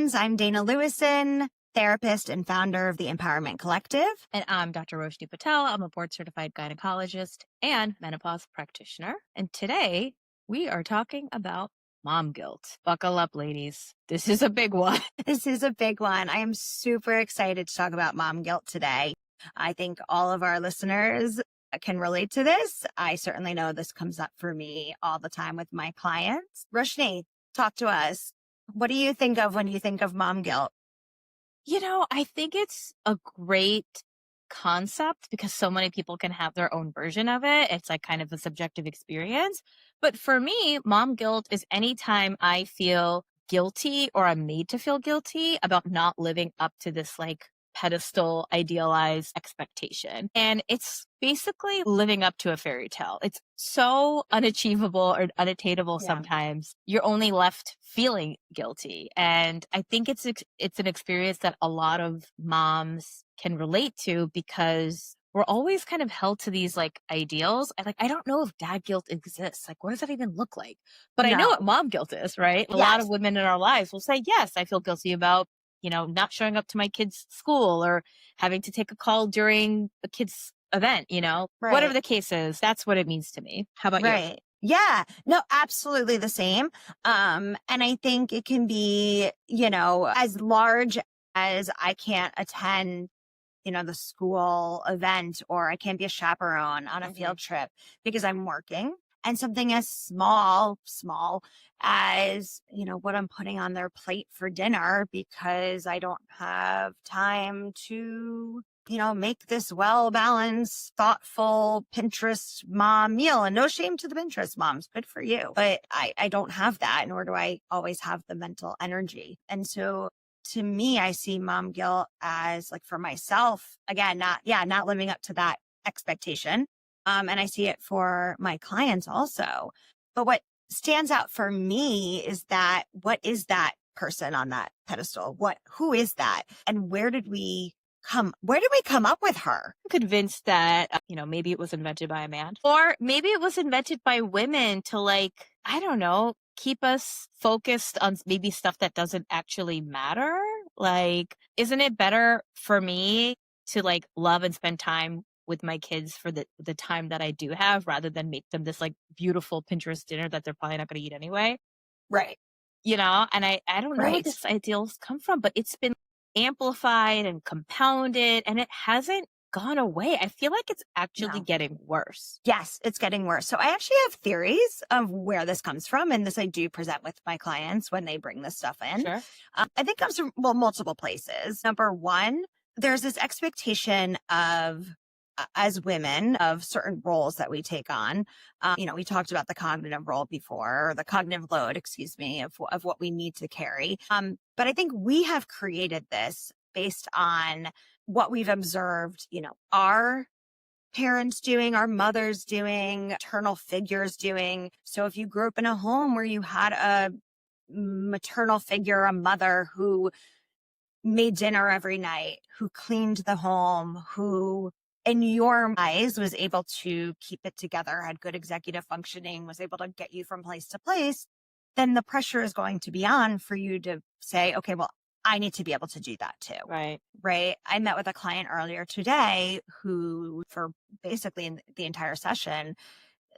friends. I'm Dana Lewison, therapist and founder of the Empowerment Collective. And I'm Dr. Roshni Patel. I'm a board-certified gynecologist and menopause practitioner. And today we are talking about mom guilt. Buckle up, ladies. This is a big one. This is a big one. I am super excited to talk about mom guilt today. I think all of our listeners can relate to this. I certainly know this comes up for me all the time with my clients. Roshni, talk to us. What do you think of when you think of mom guilt? I think it's a great concept because so many people can have their own version of it. It's like kind of a subjective experience. But for me, mom guilt is anytime I feel guilty or I'm made to feel guilty about not living up to this like pedestal idealized expectation. And it's basically living up to a fairy tale. It's so unachievable or unattainable sometimes. You're only left feeling guilty. And I think it's an experience that a lot of moms can relate to because we're always kind of held to these like ideals. And I don't know if dad guilt exists. Like, what does that even look like? But I know what mom guilt is, right? A lot of women in our lives will say, yes, I feel guilty about not showing up to my kid's school or having to take a call during a kid's event, whatever the case is, that's what it means to me. How about you? Yeah, no, absolutely the same. And I think it can be, as large as I can't attend, the school event, or I can't be a chaperone on a field trip because I'm working. And something as small as, what I'm putting on their plate for dinner because I don't have time to, make this well-balanced, thoughtful Pinterest mom meal. And no shame to the Pinterest moms. Good for you. But I don't have that, nor do I always have the mental energy. And so to me, I see mom guilt as like for myself, again, not living up to that expectation. And I see it for my clients also. But what stands out for me is that what is that person on that pedestal? Who is that? And where did we come up with her? I'm convinced that, maybe it was invented by a man, or maybe it was invented by women to I don't know, keep us focused on maybe stuff that doesn't actually matter. Isn't it better for me to love and spend time with my kids for the time that I do have rather than make them this beautiful Pinterest dinner that they're probably not going to eat anyway? Right. And I don't know where this ideals come from, but it's been amplified and compounded and it hasn't gone away. I feel like it's actually getting worse. Yes, it's getting worse. So I actually have theories of where this comes from. And this I do present with my clients when they bring this stuff in. Sure. I think it comes from, multiple places. Number one, there's this expectation of, as women, of certain roles that we take on. We talked about the cognitive role before, or the cognitive load, of what we need to carry. But I think we have created this based on what we've observed, our parents doing, our mothers doing, maternal figures doing. So if you grew up in a home where you had a maternal figure, a mother who made dinner every night, who cleaned the home, who in your eyes was able to keep it together, had good executive functioning, was able to get you from place to place, then the pressure is going to be on for you to say, okay, well, I need to be able to do that too. Right. I met with a client earlier today who, for basically the entire session,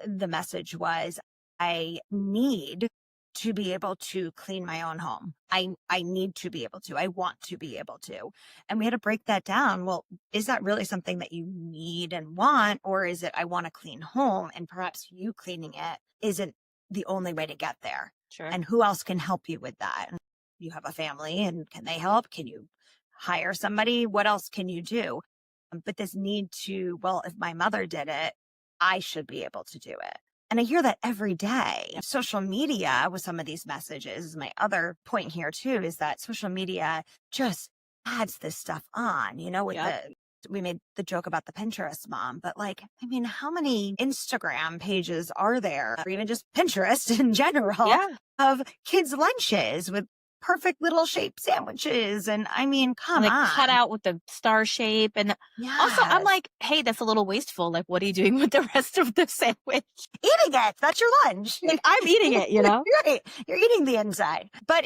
the message was, I need to be able to clean my own home. I need to be able to. I want to be able to. And we had to break that down. Well, is that really something that you need and want? Or is it, I want a clean home, and perhaps you cleaning it isn't the only way to get there? Sure. And who else can help you with that? You have a family, and can they help? Can you hire somebody? What else can you do? But this need to, well, if my mother did it, I should be able to do it. And I hear that every day. Social media with some of these messages is my other point here too, is that social media just adds this stuff on, we made the joke about the Pinterest mom, but how many Instagram pages are there, or even just Pinterest in general, of kids' lunches with perfect little shaped sandwiches? And come on. Cut out with the star shape. And also I'm like, hey, that's a little wasteful. What are you doing with the rest of the sandwich? Eating it. That's your lunch. I'm eating it, Right. You're eating the inside. But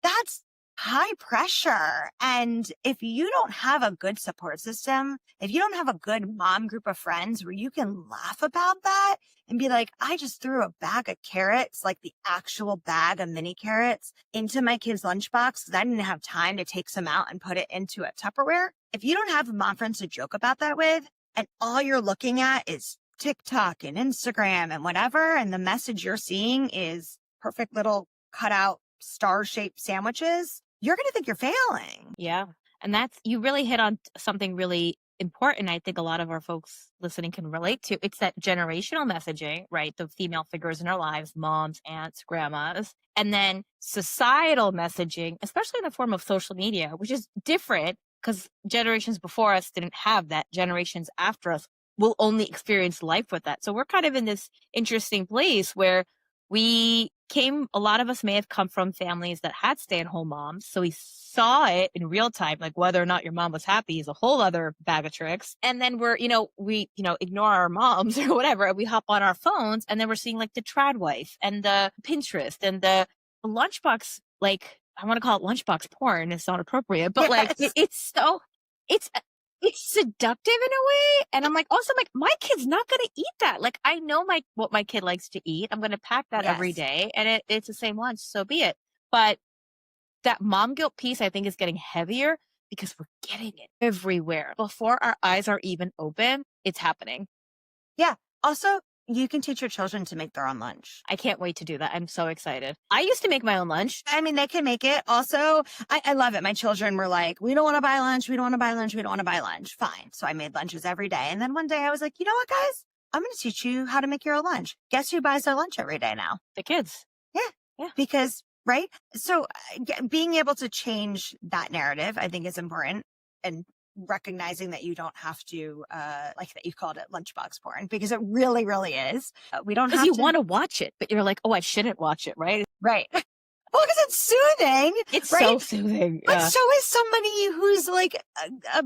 that's high pressure. And if you don't have a good support system, if you don't have a good mom group of friends where you can laugh about that and be like, I just threw a bag of carrots, like the actual bag of mini carrots, into my kid's lunchbox because I didn't have time to take some out and put it into a Tupperware. If you don't have mom friends to joke about that with, and all you're looking at is TikTok and Instagram and whatever, and the message you're seeing is perfect little cutout star-shaped sandwiches, you're going to think you're failing. Yeah. And you really hit on something really important. I think a lot of our folks listening can relate to. It's that generational messaging, right? The female figures in our lives, moms, aunts, grandmas, and then societal messaging, especially in the form of social media, which is different because generations before us didn't have that. Generations after us will only experience life with that. So we're kind of in this interesting place where a lot of us may have come from families that had stay-at-home moms. So we saw it in real time, like whether or not your mom was happy is a whole other bag of tricks. And then we ignore our moms or whatever. And we hop on our phones and then we're seeing like the trad wife and the Pinterest and the lunchbox, like I want to call it lunchbox porn. It's not appropriate, but like Yes. it's it's seductive in a way. And I'm like, also, I'm like, my kid's not going to eat that. Like, I know what my kid likes to eat. I'm going to pack that every Yes. day and it's the same lunch. So be it. But that mom guilt piece, I think, is getting heavier because we're getting it everywhere. Before our eyes are even open, it's happening. Yeah. Also, you can teach your children to make their own lunch. I can't wait to do that. I'm so excited. I used to make my own lunch. I mean, they can make it. Also, I love it. My children were like, we don't want to buy lunch. We don't want to buy lunch. We don't want to buy lunch. Fine. So I made lunches every day. And then one day I was like, you know what, guys? I'm going to teach you how to make your own lunch. Guess who buys their lunch every day now? The kids. Yeah. Yeah. Because, right? So being able to change that narrative, I think is important. And recognizing that you don't have to, like that you called it lunchbox porn, because it really, really is. We don't have Because you to. want to watch it, but you're like, oh, I shouldn't watch it, right? Right. Well, because it's soothing. It's right? so soothing. But Yeah. so is somebody who's like, I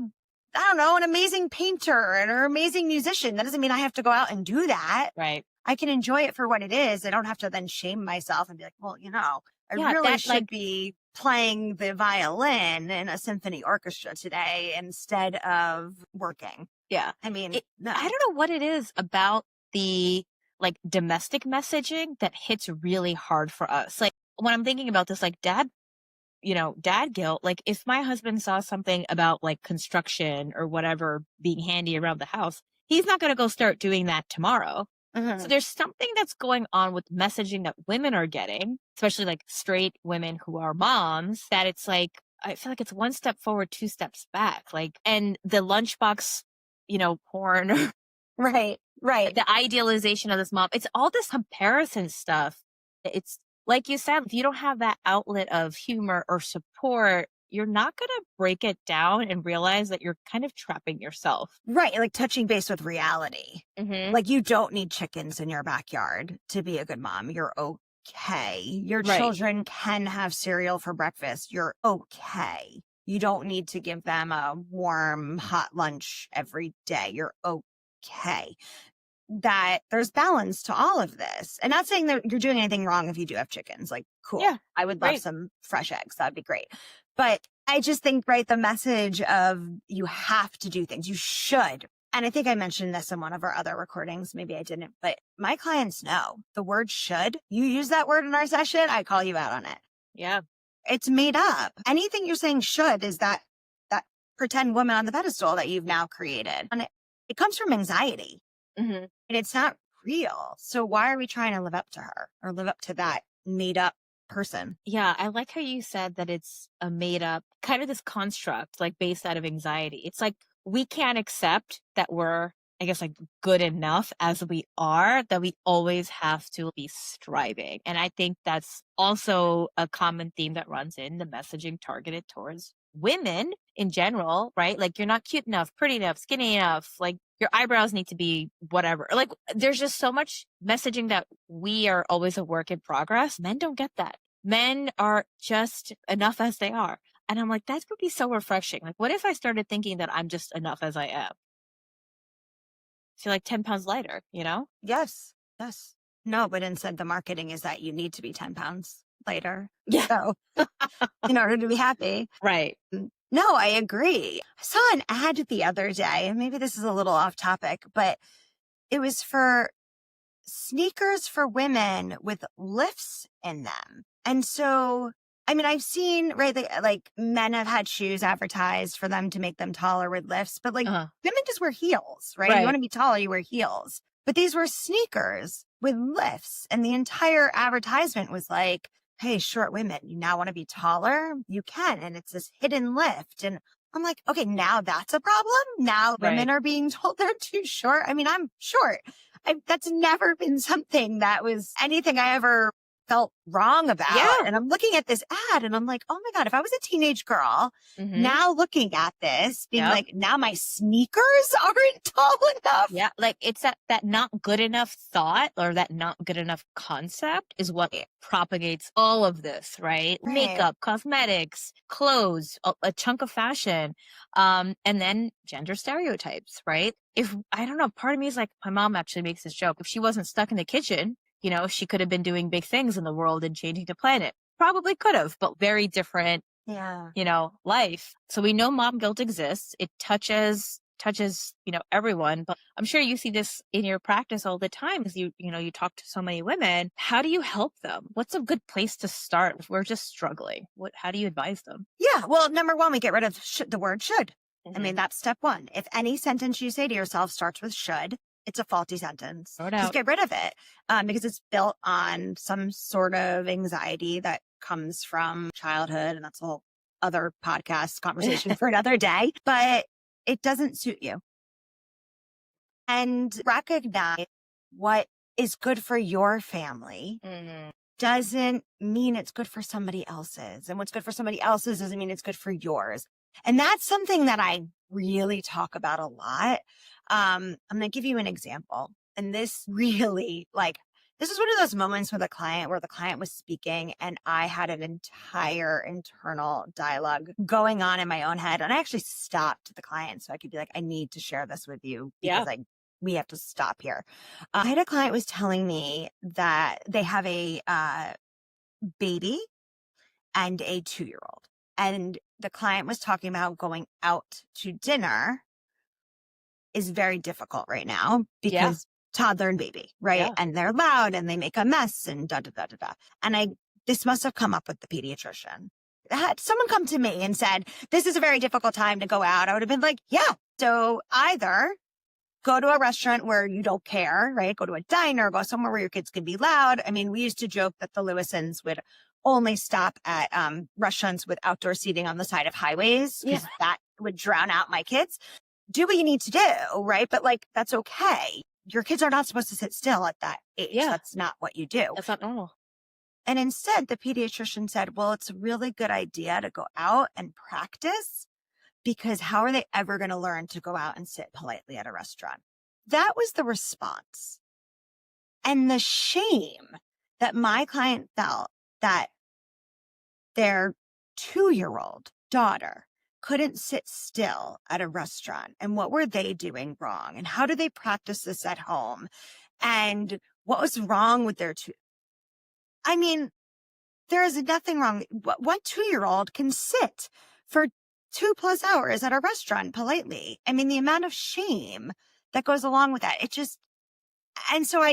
don't know, an amazing painter and an amazing musician. That doesn't mean I have to go out and do that. Right. I can enjoy it for what it is. I don't have to then shame myself and be like, well, I Yeah, really that, should like- be playing the violin in a symphony orchestra today instead of working. Yeah. I mean, no. I don't know what it is about the like domestic messaging that hits really hard for us. Like when I'm thinking about this, like dad guilt, like if my husband saw something about like construction or whatever being handy around the house, he's not going to go start doing that tomorrow. Mhm. So there's something that's going on with messaging that women are getting, especially like straight women who are moms, that it's like, I feel like it's one step forward, two steps back. Like, and the lunchbox, porn, Right. the idealization of this mom, it's all this comparison stuff. It's like you said, if you don't have that outlet of humor or support, you're not going to break it down and realize that you're kind of trapping yourself. Right. Like touching base with reality. Mm-hmm. Like you don't need chickens in your backyard to be a good mom. You're okay. Your Right. children can have cereal for breakfast. You're okay. You don't need to give them a warm, hot lunch every day. You're okay. That there's balance to all of this. And not saying that you're doing anything wrong if you do have chickens. Like, cool. Yeah, I would love great. some fresh eggs. That'd be great. But I just think, right, the message of you have to do things, you should. And I think I mentioned this in one of our other recordings. Maybe I didn't, but my clients know the word should. You use that word in our session, I call you out on it. Yeah. It's made up. Anything you're saying should is that pretend woman on the pedestal that you've now created. And it comes from anxiety. Mm-hmm. And it's not real. So why are we trying to live up to her or live up to that made up person? Yeah, I like how you said that it's a made up kind of this construct, like based out of anxiety. It's like we can't accept that we're, I guess, like good enough as we are, that we always have to be striving. And I think that's also a common theme that runs in the messaging targeted towards women in general, right? Like you're not cute enough, pretty enough, skinny enough, like your eyebrows need to be whatever. Like there's just so much messaging that we are always a work in progress. Men don't get that. Men are just enough as they are. And I'm like, that would be so refreshing. Like, what if I started thinking that I'm just enough as I am? I feel like 10 pounds lighter, Yes. No, but instead the marketing is that you need to be 10 pounds later. Yeah. So in order to be happy. Right. No, I agree. I saw an ad the other day, and maybe this is a little off topic, but it was for sneakers for women with lifts in them. And so, I mean, I've seen, right, like men have had shoes advertised for them to make them taller with lifts, but like Uh-huh. women just wear heels, right? You want Right. to be taller, you wear heels. But these were sneakers with lifts. And the entire advertisement was like, hey, short women, you now want to be taller? You can. And it's this hidden lift. And I'm like, okay, now that's a problem. Now Right. women are being told they're too short. I mean, I'm short. That's never been something that was anything I ever felt wrong about. Yeah. And I'm looking at this ad and I'm like, oh my God, if I was a teenage girl Mm-hmm. now looking at this, being Yep. like, now my sneakers aren't tall enough. Yeah, like it's that not good enough thought or that not good enough concept is what propagates all of this, right? Right. Makeup, cosmetics, clothes, a chunk of fashion, and then gender stereotypes, right? If I don't know, part of me is like, my mom actually makes this joke. If she wasn't stuck in the kitchen, she could have been doing big things in the world and changing the planet. Probably could have, but very different Yeah. life. So we know mom guilt exists. It touches, everyone, but I'm sure you see this in your practice all the time as you talk to so many women. How do you help them? What's a good place to start if we're just struggling? How do you advise them? Yeah. Well, number one, we get rid of the word should. I Mm-hmm. mean, that's step one. If any sentence you say to yourself starts with should, it's a faulty sentence. Throw it Just out. get rid of it because it's built on some sort of anxiety that comes from childhood. And that's a whole other podcast conversation for another day, but it doesn't suit you. And recognize what is good for your family Mm-hmm. doesn't mean it's good for somebody else's. And what's good for somebody else's doesn't mean it's good for yours. And that's something that I really talk about a lot. I'm going to give you an example. And this really, this is one of those moments with a client where the client was speaking and I had an entire internal dialogue going on in my own head. And I actually stopped the client so I could be like, I need to share this with you because Yeah. we have to stop here. I had a client was telling me that they have a baby and a 2-year-old. And the client was talking about going out to dinner is very difficult right now Yeah. because toddler and baby, right? Yeah. And they're loud and they make a mess and da da da da da. And this must have come up with the pediatrician. Had someone come to me and said, this is a very difficult time to go out, I would have been like, yeah. So either go to a restaurant where you don't care, right? Go to a diner, go somewhere where your kids can be loud. I mean, we used to joke that the Lewisons would only stop at restaurants with outdoor seating on the side of highways because Yeah. that would drown out my kids. Do what you need to do, right? But that's okay. Your kids are not supposed to sit still at that age. Yeah. That's not what you do. That's not normal. And instead, the pediatrician said, well, it's a really good idea to go out and practice because how are they ever going to learn to go out and sit politely at a restaurant? That was the response. And the shame that my client felt that their 2-year-old daughter couldn't sit still at a restaurant. And what were they doing wrong? And how do they practice this at home? And what was wrong with their I mean, there is nothing wrong. What 2-year-old can sit for 2+ hours at a restaurant politely? I mean, the amount of shame that goes along with that, and so I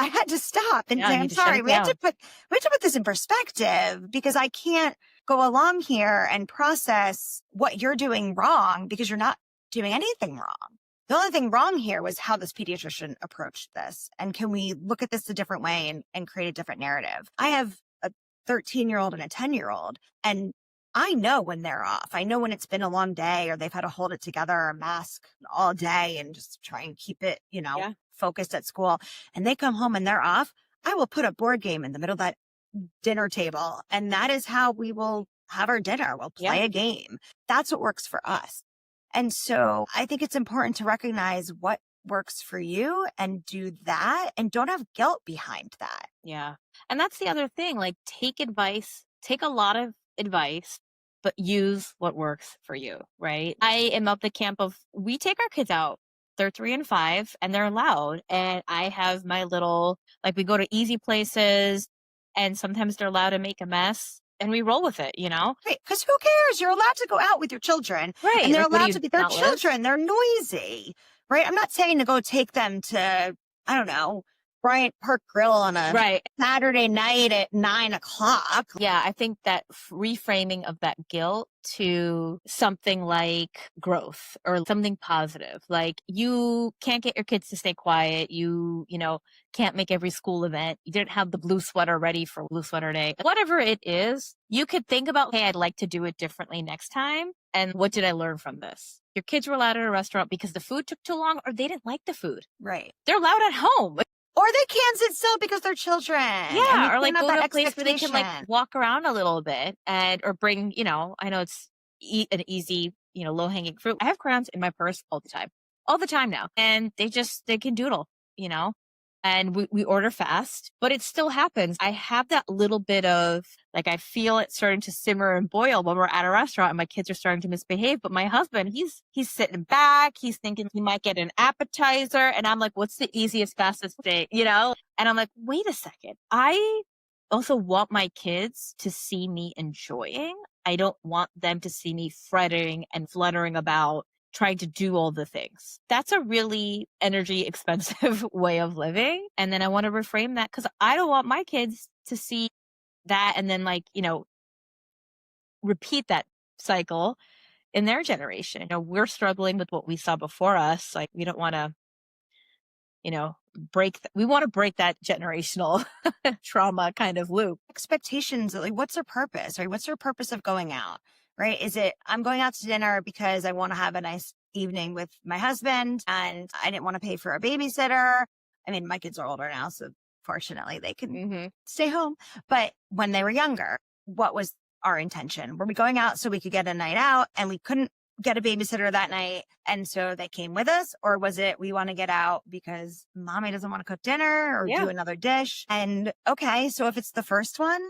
had to stop and Yeah, say, you I'm need to shut sorry. it We have down. to put this in perspective because I can't go along here and process what you're doing wrong because you're not doing anything wrong. The only thing wrong here was how this pediatrician approached this. And can we look at this a different way and create a different narrative? I have a 13-year-old and a 10-year-old, and I know when they're off. I know when it's been a long day or they've had to hold it together or mask all day and just try and keep it, Yeah. focused at school, and they come home and they're off. I will put a board game in the middle of that dinner table. And that is how we will have our dinner. We'll play a game. That's what works for us. And so I think it's important to recognize what works for you and do that and don't have guilt behind that. Yeah. And that's the other thing. Like, take a lot of advice, but use what works for you, right? I am of the camp of we take our kids out. They're 3 and 5 and they're loud. And I have my little, like, we go to easy places. And sometimes they're allowed to make a mess and we roll with it, you know? Right. Because who cares? You're allowed to go out with your children Right. and they're Like, what do allowed you to be, they're not live? children. They're noisy. Right. I'm not saying to go take them to, I don't know, Bryant Park Grill on a Right. Saturday night at 9 o'clock. Yeah, I think that reframing of that guilt to something like growth or something positive. Like you can't get your kids to stay quiet. You know, can't make every school event. You didn't have the blue sweater ready for blue sweater day. Whatever it is, you could think about, hey, I'd like to do it differently next time. And what did I learn from this? Your kids were allowed at a restaurant because the food took too long or they didn't like the food. Right. They're allowed at home. Or they can't sit still because they're children. And you Yeah, or like can't have go to that a place where they can like expectation. walk around a little bit and or bring, you know, I know it's an easy, you know, low hanging fruit. I have crayons in my purse all the time now, and they can doodle, you know, and we order fast, but it still happens. I have that little bit of like I feel it starting to simmer and boil when we're at a restaurant and my kids are starting to misbehave. But my husband, he's sitting back, he's thinking he might get an appetizer, and I'm like, what's the easiest, fastest thing, you know? And I'm like, wait a second. I also want my kids to see me enjoying. I don't want them to see me fretting and fluttering about trying to do all the things. That's a really energy expensive way of living. And then I want to reframe that because I don't want my kids to see that and then like, you know, repeat that cycle in their generation. You know, we're struggling with what we saw before us. Like we don't want to, you know, we want to break that generational trauma kind of loop. Expectations, like what's their purpose, right? What's their purpose of going out, right? Is it I'm going out to dinner because I want to have a nice evening with my husband and I didn't want to pay for a babysitter. I mean, my kids are older now, so fortunately they can Mm-hmm. stay home. But when they were younger, what was our intention? Were we going out so we could get a night out and we couldn't get a babysitter that night? And so they came with us? Or was it we want to get out because mommy doesn't want to cook dinner or Yeah. do another dish? And okay, so if it's the first one,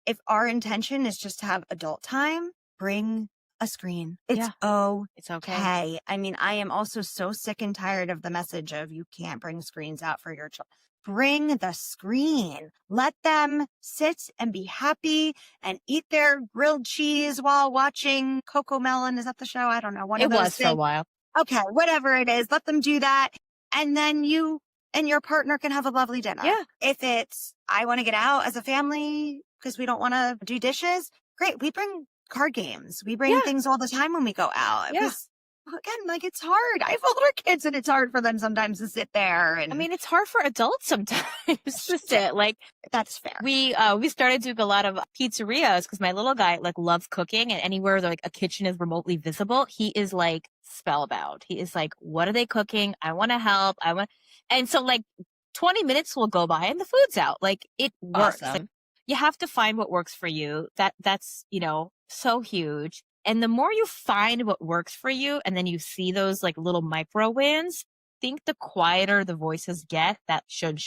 if our intention is just to have adult time, bring a screen. It's Yeah. It's okay. okay. I mean, I am also so sick and tired of the message of you can't bring screens out for your child. Bring the screen. Let them sit and be happy and eat their grilled cheese while watching Coco Melon. Is that the show? I don't know. One It of those was for a things. while. Okay, whatever it is, let them do that. And then you and your partner can have a lovely dinner. Yeah. If it's, I want to get out as a family because we don't want to do dishes, great. We bring card games. We bring Yeah. things all the time when we go out. Yeah. Because, again, like it's hard. I have older kids and it's hard for them sometimes to sit there. And I mean, it's hard for adults sometimes to sit. Like that's fair. we started doing a lot of pizzerias because my little guy like loves cooking, and anywhere like a kitchen is remotely visible, he is like spellbound. He is like, what are they cooking? I want to help. And so like 20 minutes will go by and the food's out. Like it works. Awesome. Like, you have to find what works for you. That's, you know, so huge. And the more you find what works for you and then you see those like little micro wins, I think the quieter the voices get that should,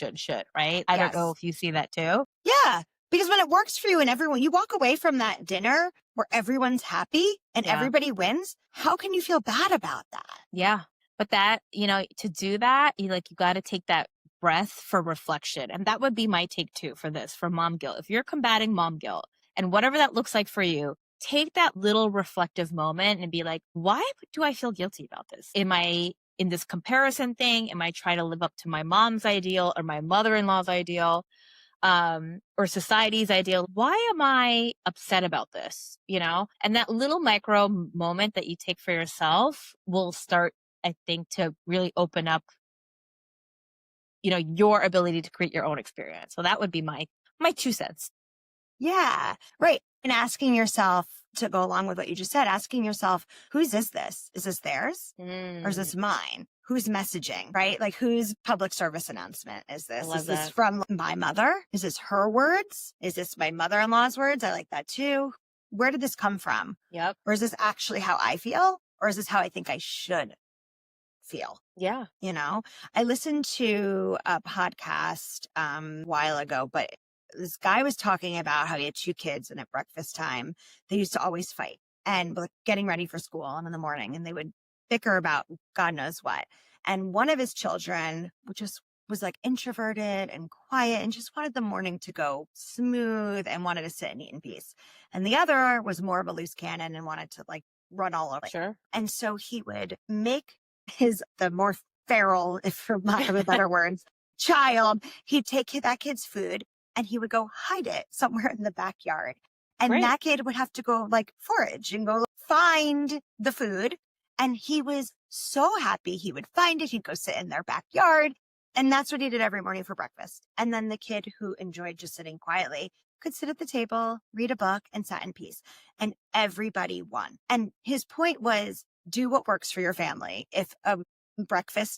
right? I don't know Yes. if you see that too. Yeah. Because when it works for you and everyone, you walk away from that dinner where everyone's happy and Yeah. everybody wins. How can you feel bad about that? Yeah. But that, you know, to do that, you got to take that breath for reflection. And that would be my take too for this, for mom guilt. If you're combating mom guilt and whatever that looks like for you, take that little reflective moment and be like, why do I feel guilty about this? Am I in this comparison thing? Am I trying to live up to my mom's ideal or my mother-in-law's ideal? Or society's ideal. Why am I upset about this? You know, and that little micro moment that you take for yourself will start, I think, to really open up, you know, your ability to create your own experience. So that would be my 2 cents. Yeah, right. And asking yourself, to go along with what you just said, asking yourself, whose is this? Is this theirs or is this mine? Who's messaging, right? Like whose public service announcement is this? love Is this that. from my mother? Is this her words? Is this my mother-in-law's words? I like that too. Where did this come from? Yep. Or is this actually how I feel? Or is this how I think I should feel? Yeah. You know, I listened to a podcast a while ago, but this guy was talking about how he had 2 kids and at breakfast time, they used to always fight and like getting ready for school and in the morning and they would bicker about God knows what. And one of his children, which is was like introverted and quiet and just wanted the morning to go smooth and wanted to sit and eat in peace. And the other was more of a loose cannon and wanted to like run all over. Sure. And so he would make the more feral, if for lack of a better words, child, he'd take that kid's food and he would go hide it somewhere in the backyard. And Great. that kid would have to go like forage and go find the food. And he was so happy he would find it. He'd go sit in their backyard. And that's what he did every morning for breakfast. And then the kid who enjoyed just sitting quietly could sit at the table, read a book, and sat in peace. And everybody won. And his point was, do what works for your family. If a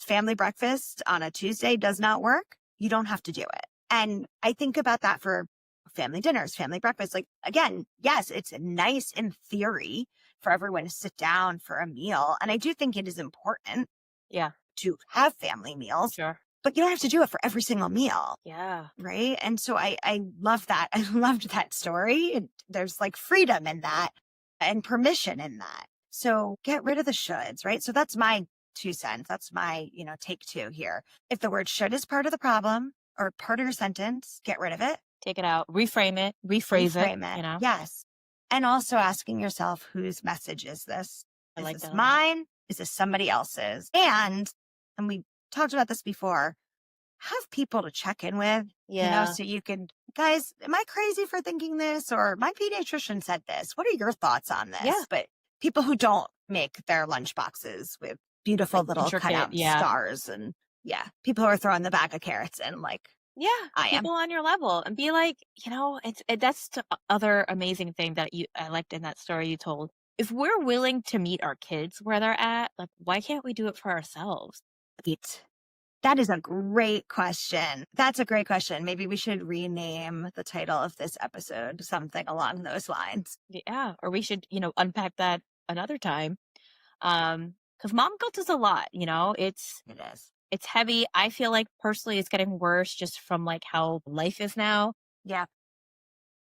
family breakfast on a Tuesday does not work, you don't have to do it. And I think about that for family dinners, family breakfast. Like, again, yes, it's nice in theory for everyone to sit down for a meal. And I do think it is important to have family meals. Sure. But you don't have to do it for every single meal. Yeah. Right. And so I love that. I loved that story. And there's like freedom in that and permission in that. So get rid of the shoulds, right? So that's my 2 cents. That's my, take 2 here. If the word should is part of the problem or part of your sentence, get rid of it. Take it out, reframe it, rephrase it. Yes. And also asking yourself, whose message is this? Is this mine? Is this somebody else's? And we talked about this before, have people to check in with, so you can, guys, am I crazy for thinking this? Or my pediatrician said this. What are your thoughts on this? Yeah. But people who don't make their lunch boxes with beautiful like little cutout stars and people who are throwing the bag of carrots and like, people on your level and be like, that's the other amazing thing that I liked in that story you told. If we're willing to meet our kids where they're at, like, why can't we do it for ourselves? That is a great question. That's a great question. Maybe we should rename the title of this episode something along those lines. Yeah. Or we should, unpack that another time. Because mom guilt is a lot, it is. It's heavy. I feel like personally it's getting worse just from like how life is now. Yeah.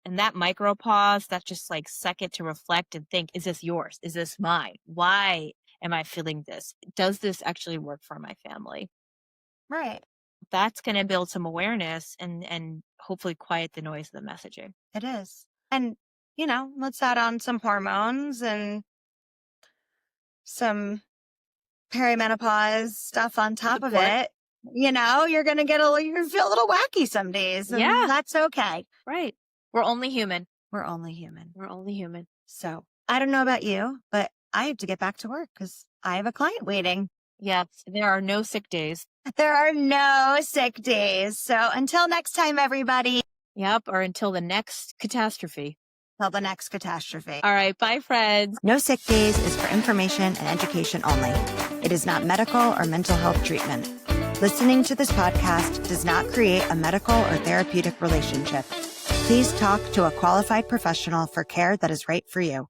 And that micro pause, that just like second to reflect and think, is this yours? Is this mine? Why am I feeling this? Does this actually work for my family? Right. That's going to build some awareness and hopefully quiet the noise of the messaging. It is. And, let's add on some hormones and some perimenopause stuff on top of it. You're going to feel a little wacky some days. And that's okay. Right. We're only human. We're only human. We're only human. So I don't know about you, but I have to get back to work because I have a client waiting. Yes. There are no sick days. There are no sick days. So until next time, everybody. Yep. Or until the next catastrophe. Till the next catastrophe. All right. Bye, friends. No Sick Days is for information and education only. It is not medical or mental health treatment. Listening to this podcast does not create a medical or therapeutic relationship. Please talk to a qualified professional for care that is right for you.